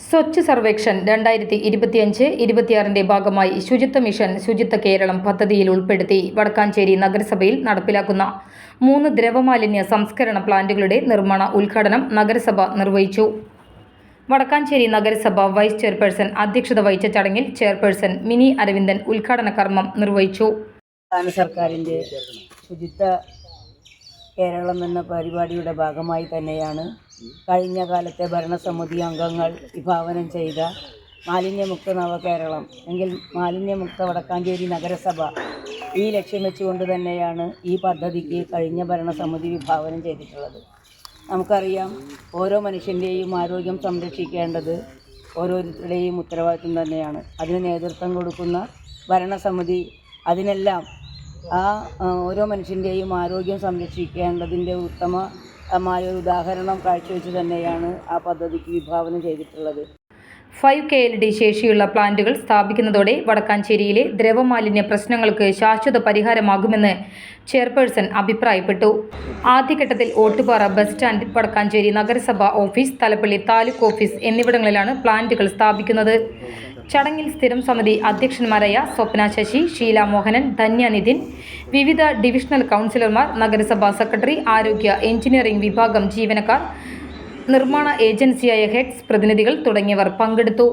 സ്വച്ഛ് സർവേക്ഷൻ 2025-26 ഭാഗമായി ശുചിത്വ മിഷൻ ശുചിത്വ കേരളം പദ്ധതിയിൽ ഉൾപ്പെടുത്തി വടക്കാഞ്ചേരി നഗരസഭയിൽ നടപ്പിലാക്കുന്ന 3 ദ്രവമാലിന്യ സംസ്കരണ പ്ലാന്റുകളുടെ നിർമ്മാണ ഉദ്ഘാടനം നഗരസഭ നിർവഹിച്ചു. വടക്കാഞ്ചേരി നഗരസഭ വൈസ് ചെയർപേഴ്സൺ അധ്യക്ഷത വഹിച്ച ചടങ്ങിൽ ചെയർപേഴ്സൺ മിനി അരവിന്ദൻ ഉദ്ഘാടന കർമ്മം നിർവഹിച്ചു. സർക്കാരിൻ്റെ ശുചിത്വ കേരളം എന്ന പരിപാടിയുടെ ഭാഗമായി തന്നെയാണ് കഴിഞ്ഞ കാലത്തെ ഭരണസമിതി അംഗങ്ങൾ വിഭാവനം ചെയ്ത മാലിന്യമുക്ത നവകേരളം എങ്കിൽ മാലിന്യമുക്ത വടക്കാഞ്ചേരി നഗരസഭ ഈ ലക്ഷ്യം വെച്ചുകൊണ്ട് തന്നെയാണ് ഈ പദ്ധതിക്ക് കഴിഞ്ഞ ഭരണസമിതി വിഭാവനം ചെയ്തിട്ടുള്ളത്. നമുക്കറിയാം, ഓരോ മനുഷ്യൻ്റെയും ആരോഗ്യം സംരക്ഷിക്കേണ്ടത് ഓരോരുത്തരുടെയും ഉത്തരവാദിത്വം തന്നെയാണ്. അതിന് നേതൃത്വം കൊടുക്കുന്ന ഭരണസമിതി അതിനെല്ലാം ഓരോ മനുഷ്യൻ്റെയും ആരോഗ്യം സംരക്ഷിക്കേണ്ടതിൻ്റെ ഉത്തമമായ ഒരു ഉദാഹരണം കാഴ്ചവെച്ച് തന്നെയാണ് ആ പദ്ധതിക്ക് വിഭാവനം ചെയ്തിട്ടുള്ളത്. 5 KLD ശേഷിയുള്ള പ്ലാന്റുകൾ സ്ഥാപിക്കുന്നതോടെ വടക്കാഞ്ചേരിയിലെ ദ്രവമാലിന്യ പ്രശ്നങ്ങൾക്ക് ശാശ്വത പരിഹാരമാകുമെന്ന് ചെയർപേഴ്സൺ അഭിപ്രായപ്പെട്ടു. ആദ്യഘട്ടത്തിൽ ഓട്ടുപാറ ബസ് സ്റ്റാൻഡ്, വടക്കാഞ്ചേരി നഗരസഭ ഓഫീസ്, തലപ്പള്ളി താലൂക്ക് ഓഫീസ് എന്നിവിടങ്ങളിലാണ് പ്ലാന്റുകൾ സ്ഥാപിക്കുന്നത്. ചടങ്ങിൽ സ്ഥിരം സമിതി അധ്യക്ഷന്മാരായ സ്വപ്ന ശശി, ഷീല മോഹനൻ, ധന്യ നിതിൻ, വിവിധ ഡിവിഷണൽ കൗൺസിലർമാർ, നഗരസഭാ സെക്രട്ടറി, ആരോഗ്യ എഞ്ചിനീയറിംഗ് വിഭാഗം ജീവനക്കാർ, നിർമ്മാണ ഏജൻസിയായ ഹെഡ്സ് പ്രതിനിധികൾ തുടങ്ങിയവർ പങ്കെടുത്തു.